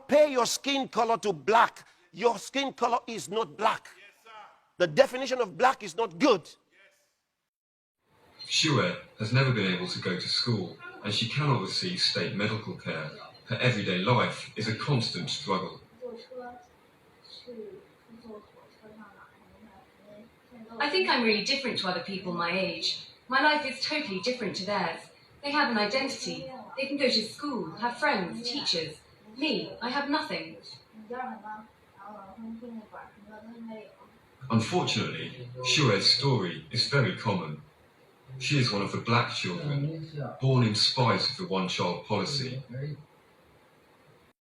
Compare your skin color to black. Your skin color is not black. The definition of black is not good. Shue has never been able to go to school, and she cannot receive state medical care. Her everyday life is a constant struggle. I think I'm really different to other people my age. My life is totally different to theirs. They have an identity. They can go to school, have friends, teachers. Me, I have nothing. Unfortunately, Shue's story is very common. She is one of the black children, born in spite of the one-child policy.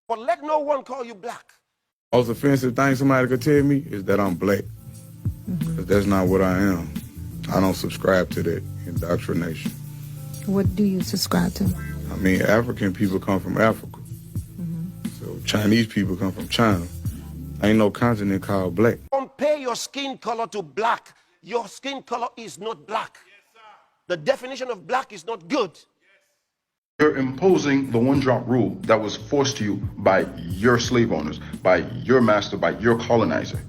But let no one call you black. Most offensive thing somebody could tell me is that I'm black. Because that's not what I am. I don't subscribe to that indoctrination. What do you subscribe to? I mean, African people come from Africa. So Chinese people come from China. Ain't no continent called black. Compare your skin color to black. Your skin color is not black. The definition of black is not good. You're imposing the one-drop rule that was forced to you by your slave owners, by your master, by your colonizer.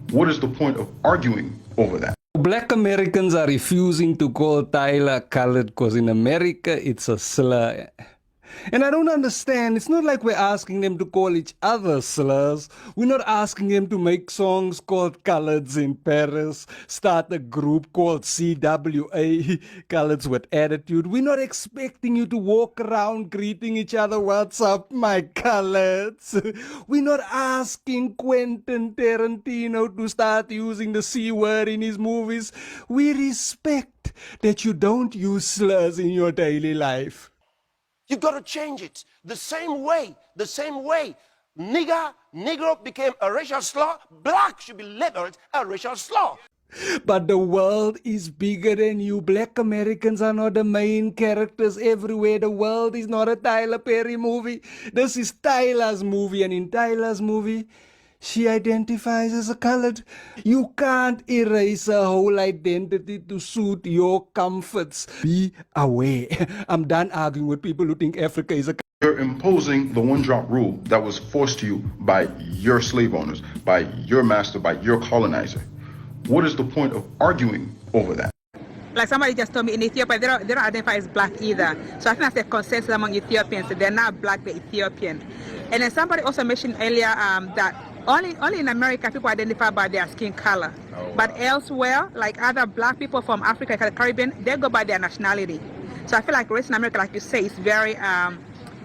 What is the point of arguing over that? Black Americans are refusing to call Tyler colored because in America it's a slur. And I don't understand. It's not like we're asking them to call each other slurs. We're not asking them to make songs called Coloreds in Paris, start a group called CWA, Coloreds with Attitude. We're not expecting you to walk around greeting each other, what's up, my coloreds? We're not asking Quentin Tarantino to start using the C word in his movies. We respect that you don't use slurs in your daily life. You got to change it. The same way, nigger, negro became a racial slur, black should be labeled a racial slur. But the world is bigger than you. Black Americans are not the main characters everywhere. The world is not a Tyler Perry movie. This is Tyler's movie, and in Tyler's movie, she identifies as a colored. You can't erase a whole identity to suit your comforts. Be aware. I'm done arguing with people who think Africa is a... You're imposing the one-drop rule that was forced to you by your slave owners, by your master, by your colonizer. What is the point of arguing over that? Like somebody just told me, in Ethiopia, they don't identify as black either. So I think that's the consensus among Ethiopians. They're not black, they're Ethiopian. And then somebody also mentioned earlier that only in America people identify by their skin color. Oh, wow. But elsewhere, like other black people from Africa, the Caribbean, they go by their nationality. So I feel like race in America, like you say, is very,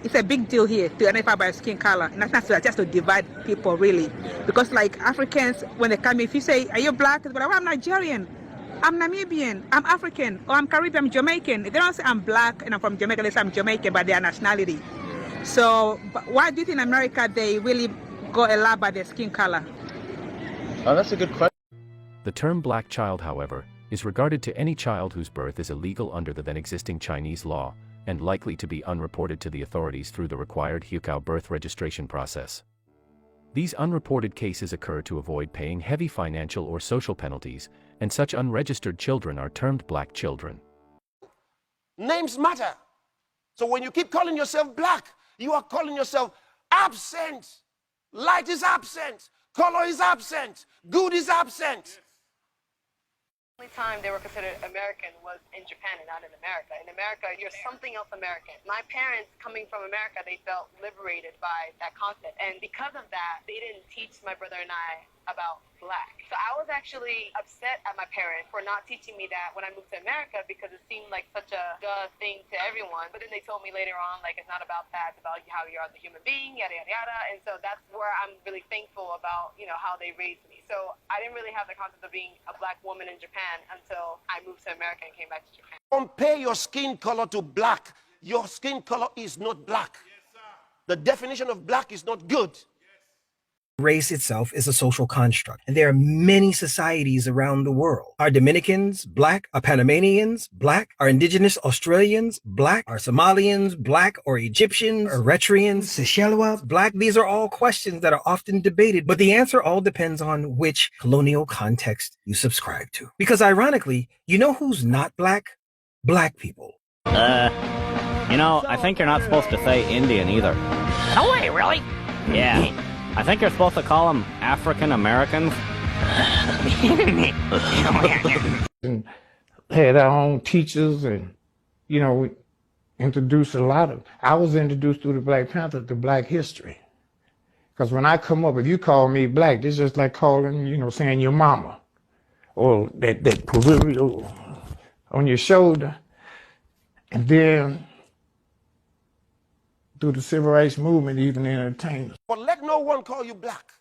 it's a big deal here to identify by skin color. And that's not just to divide people, really. Because like Africans, when they come in, if you say, are you black? They're like, well, I'm Nigerian, I'm Namibian, I'm African, or I'm Caribbean, I'm Jamaican. If they don't say I'm black and I'm from Jamaica, they say I'm Jamaican by their nationality. So why do you think in America they really go a lot by their skin color? Oh, that's a good question. The term black child, however, is regarded to any child whose birth is illegal under the then existing Chinese law, and likely to be unreported to the authorities through the required Hukou birth registration process. These unreported cases occur to avoid paying heavy financial or social penalties, and such unregistered children are termed black children. Names matter. So when you keep calling yourself black, you are calling yourself absent. Light is absent. Color is absent. Good is absent. The only time they were considered American was in Japan and not in America. In America, you're something else American. My parents, coming from America, they felt liberated by that concept. And because of that, they didn't teach my brother and I about black. So I was actually upset at my parents for not teaching me that when I moved to America, because it seemed like such a duh thing to everyone. But then they told me later on, like, it's not about that, it's about how you are as a human being, yada, yada, yada. And so that's where I'm really thankful about, you know, how they raised me. So I didn't really have the concept of being a black woman in Japan until I moved to America and came back to Japan. Compare your skin color to black. Your skin color is not black. The definition of black is not good. Race itself is a social construct, and there are many societies around the world. Are Dominicans black? Are Panamanians black? Are indigenous Australians black? Are Somalians black? Or Egyptians, Eritreans, Seychellois black? These are all questions that are often debated, but the answer all depends on which colonial context you subscribe to. Because ironically, you know who's not black? Black people. You know, I think you're not supposed to say Indian either. No way, really? Yeah. I think you're supposed to call them African Americans. And had our own teachers, and we introduced I was introduced through the Black Panther to Black history. Because when I come up, if you call me black, it's just like calling, saying your mama, or that proverbial on your shoulder. And then through the civil rights movement, even entertainers. But let no one call you black.